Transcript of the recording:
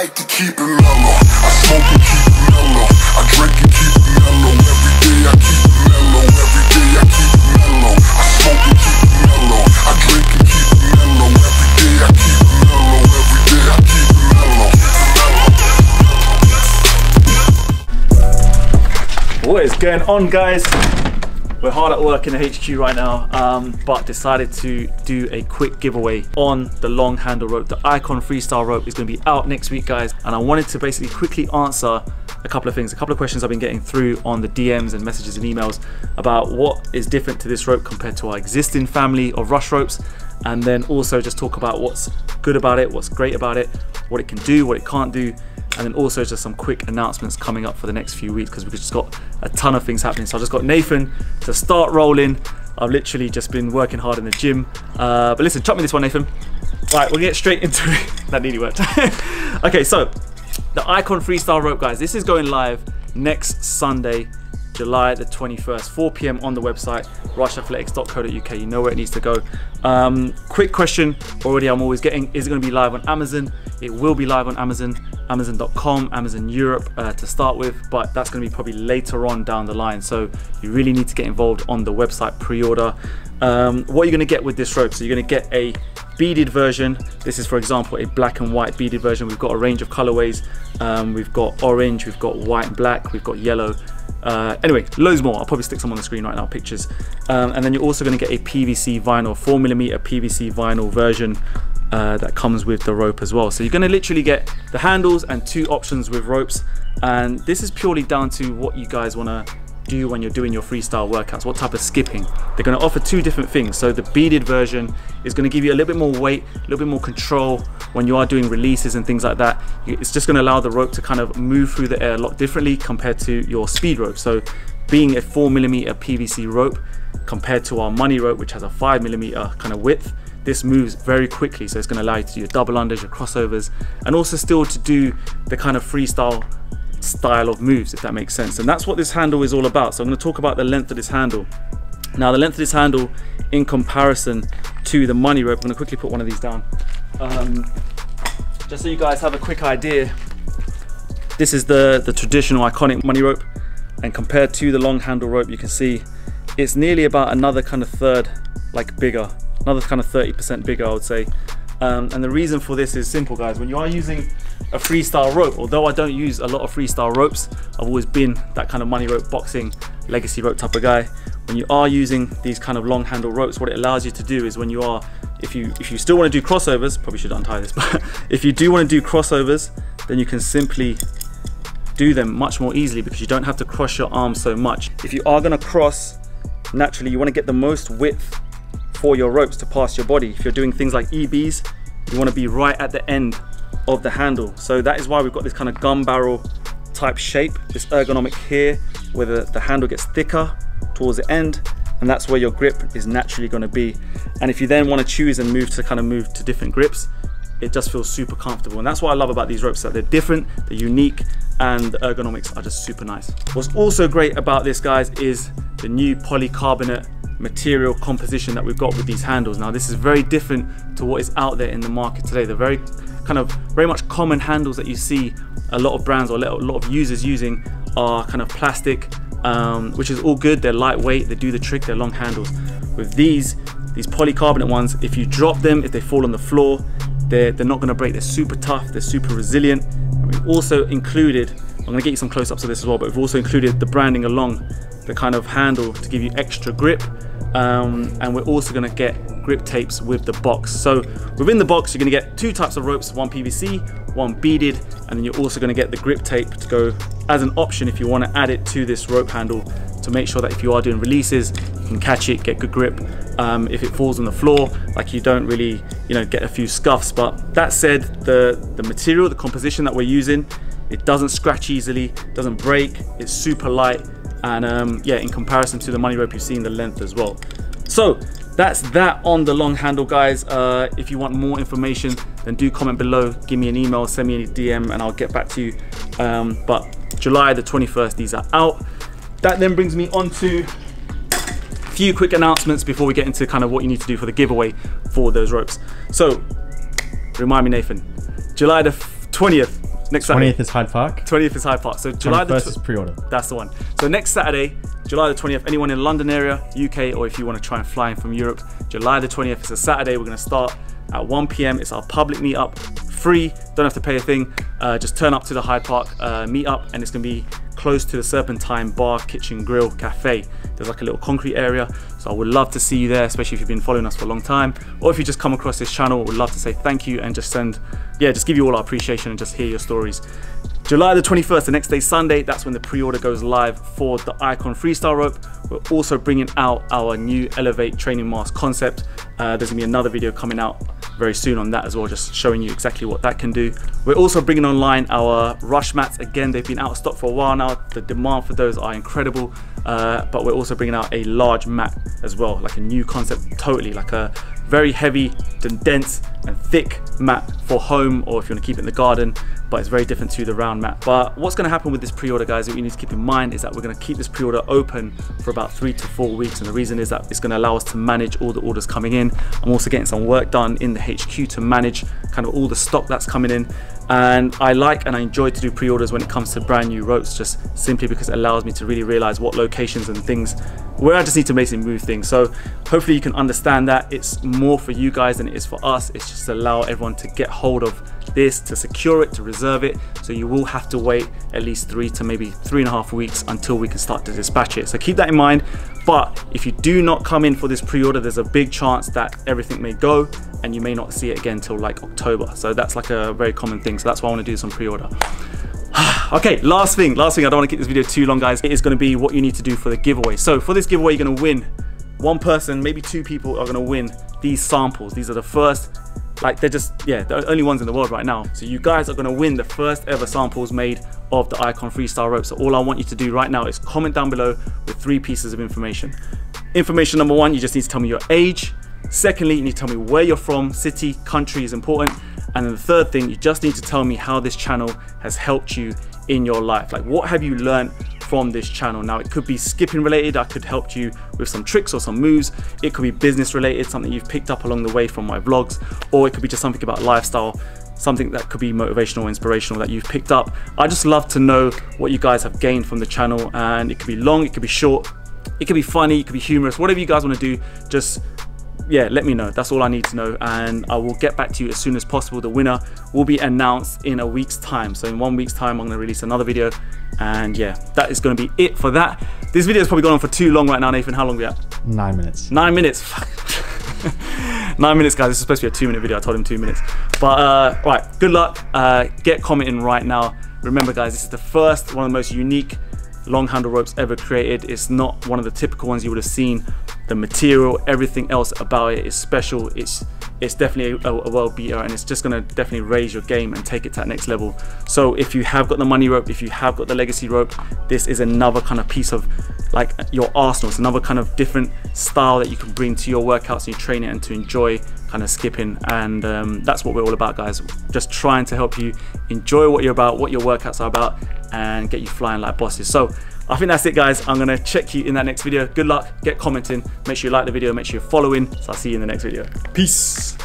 like to keep it mellow. I smoke and keep it mellow. I drink and keep it mellow. Every day I keep it mellow. Every day I keep it mellow. I smoke and keep it mellow. I drink and keep it mellow. Every day I keep it mellow. Every day I keep it mellow. What is going on, guys? We're hard at work in the HQ right now, but decided to do a quick giveaway on the long handle rope. The Icon Freestyle rope is going to be out next week, guys, and I wanted to basically quickly answer a couple of things, a couple of questions I've been getting through on the DMs and messages and emails about what is different to this rope compared to our existing family of rush ropes, and then also just talk about what's good about it, what's great about it, what it can do, what it can't do, and then also just some quick announcements coming up for the next few weeks because we've just got a ton of things happening. So I just got Nathan to start rolling. I've literally just been working hard in the gym. But listen, chuck me this one, Nathan. Right, we'll get straight into it. That nearly worked. Okay, so the Icon Freestyle rope, guys, this is going live next Sunday, July the 21st, 4 PM on the website, rushathletics.co.uk. You know where it needs to go. Quick question already I'm always getting, is it going to be live on Amazon? It will be live on Amazon, Amazon.com, Amazon Europe to start with, but that's going to be probably later on down the line. So you really need to get involved on the website pre-order. What you're going to get with this rope, so you're going to get a beaded version. This is, for example, a black and white beaded version. We've got a range of colorways. We've got orange, we've got white and black, we've got yellow. Anyway, loads more. I'll probably stick some on the screen right now, pictures. And then you're also going to get a PVC vinyl, 4mm PVC vinyl version that comes with the rope as well. So you're going to literally get the handles and 2 options with ropes. And this is purely down to what you guys want to do when you're doing your freestyle workouts, what type of skipping. They're going to offer 2 different things. So the beaded version is going to give you a little bit more weight, a little bit more control when you are doing releases and things like that. It's just going to allow the rope to kind of move through the air a lot differently compared to your speed rope. So being a 4mm PVC rope compared to our money rope, which has a 5mm kind of width, this moves very quickly. So it's going to allow you to do your double unders, your crossovers, and also still to do the kind of freestyle style of moves, if that makes sense. And that's what this handle is all about. So I'm going to talk about the length of this handle. Now, the length of this handle in comparison to the money rope, I'm going to quickly put one of these down just so you guys have a quick idea. This is the traditional iconic money rope, and compared to the long handle rope, you can see it's nearly about another kind of third like bigger, another kind of 30% bigger, I would say. And the reason for this is simple, guys. When you are using a freestyle rope, although I don't use a lot of freestyle ropes, I've always been that kind of money rope, boxing, legacy rope type of guy. When you are using these kind of long handle ropes, what it allows you to do is when you are, if you still want to do crossovers, probably should untie this, but if you do want to do crossovers, then you can simply do them much more easily because you don't have to cross your arms so much. If you are going to cross, naturally you want to get the most width for your ropes to pass your body. If you're doing things like EBs, you want to be right at the end of the handle. So that is why we've got this kind of gun barrel type shape, this ergonomic here, where the handle gets thicker towards the end, and that's where your grip is naturally going to be. And if you then want to choose and move to different grips, it just feels super comfortable. And that's what I love about these ropes, that they're different, they're unique, and the ergonomics are just super nice. What's also great about this, guys, is the new polycarbonate material composition that we've got with these handles. Now, this is very different to what is out there in the market today. The very much common handles that you see a lot of brands or a lot of users using are kind of plastic, which is all good. They're lightweight, they do the trick, they're long handles. With these polycarbonate ones, if you drop them, if they fall on the floor, they're not going to break. They're super tough, they're super resilient. And we've also included, I'm going to get you some close-ups of this as well, but we've also included the branding along the kind of handle to give you extra grip. And we're also going to get grip tapes with the box. So within the box, you're going to get 2 types of ropes, one PVC, one beaded, and then you're also going to get the grip tape to go as an option if you want to add it to this rope handle to make sure that if you are doing releases, you can catch it, get good grip. If it falls on the floor, like, you don't really, get a few scuffs. But that said, the material, the composition that we're using, it doesn't scratch easily, doesn't break, it's super light. And yeah, in comparison to the money rope, you've seen the length as well. So that's that on the long handle, guys. If you want more information, then do comment below, give me an email, send me a DM, and I'll get back to you. But July the 21st, these are out. That then brings me on to a few quick announcements before we get into kind of what you need to do for the giveaway for those ropes. So remind me, Nathan, July the 20th, Next 20th Saturday. is Hyde Park. 20th is Hyde Park. So July the 21st is pre-order. That's the one. So next Saturday, July the 20th, anyone in London area, UK, or if you want to try and fly in from Europe, July the 20th is a Saturday. We're going to start at 1 p.m. It's our public meetup, free, don't have to pay a thing. Just turn up to the Hyde Park meetup, and it's going to be close to the Serpentine Bar, Kitchen, Grill, Cafe. There's like a little concrete area, so I would love to see you there, especially if you've been following us for a long time, or if you just come across this channel. We'd love to say thank you and just just give you all our appreciation and just hear your stories. July the 21st, the next day, Sunday, that's when the pre-order goes live for the Icon Freestyle rope. We're also bringing out our new Elevate training mask concept. There's gonna be another video coming out very soon on that as well, just showing you exactly what that can do. We're also bringing online our rush mats. Again, they've been out of stock for a while now. The demand for those are incredible, but we're also bringing out a large mat as well, like a new concept, totally like a very heavy and dense and thick mat for home, or if you want to keep it in the garden, but it's very different to the round mat. But what's going to happen with this pre-order, guys, what you need to keep in mind is that we're going to keep this pre-order open for about 3 to 4 weeks, and the reason is that it's going to allow us to manage all the orders coming in. I'm also getting some work done in the HQ to manage kind of all the stock that's coming in, and I like and I enjoy to do pre-orders when it comes to brand new ropes, just simply because it allows me to really realize what locations and things where I just need to basically move things. So hopefully you can understand that it's more for you guys than it is for us. It's just to allow everyone to get hold of this, to secure it, to reserve it. So you will have to wait at least 3 to maybe 3.5 weeks until we can start to dispatch it. So keep that in mind. But if you do not come in for this pre-order, there's a big chance that everything may go and you may not see it again till like October. So that's like a very common thing. So that's why I want to do some pre-order. Okay, last thing, I don't want to keep this video too long, guys. It is going to be what you need to do for the giveaway. So for this giveaway, you're going to win. One person, maybe 2 people are going to win these samples. These are the first, like they're just, yeah, the only ones in the world right now. So you guys are going to win the first ever samples made of the Icon Freestyle rope. So all I want you to do right now is comment down below with 3 pieces of information. Information number 1, you just need to tell me your age. Secondly, you need to tell me where you're from, city, country is important. And then the third thing, you just need to tell me how this channel has helped you in your life. Like, what have you learned from this channel? Now, it could be skipping related. I could help you with some tricks or some moves. It could be business related, something you've picked up along the way from my vlogs, or it could be just something about lifestyle, something that could be motivational or inspirational that you've picked up. I just love to know what you guys have gained from the channel, and it could be long, it could be short, it could be funny, it could be humorous, whatever you guys want to do. Just let me know. That's all I need to know, and I will get back to you as soon as possible. The winner will be announced in a week's time. So in 1 week's time, I'm going to release another video, and yeah, that is going to be it for that. This video has probably gone on for too long right now. Nathan, how long are we at? 9 minutes. 9 minutes. 9 minutes, guys. This is supposed to be a 2-minute video. I told him 2 minutes, but right, good luck. Get commenting right now. Remember, guys, this is the first, one of the most unique long handle ropes ever created. It's not one of the typical ones you would have seen. The material, everything else about it is special. It's definitely a world beater, and it's just gonna definitely raise your game and take it to that next level. So if you have got the money rope, if you have got the legacy rope, this is another kind of piece of like your arsenal. It's another kind of different style that you can bring to your workouts and your training, and to enjoy kind of skipping. And that's what we're all about, guys. Just trying to help you enjoy what you're about, what your workouts are about, and get you flying like bosses. So I think that's it, guys. I'm gonna check you in that next video. Good luck, get commenting, make sure you like the video, make sure you're following. So I'll see you in the next video. Peace.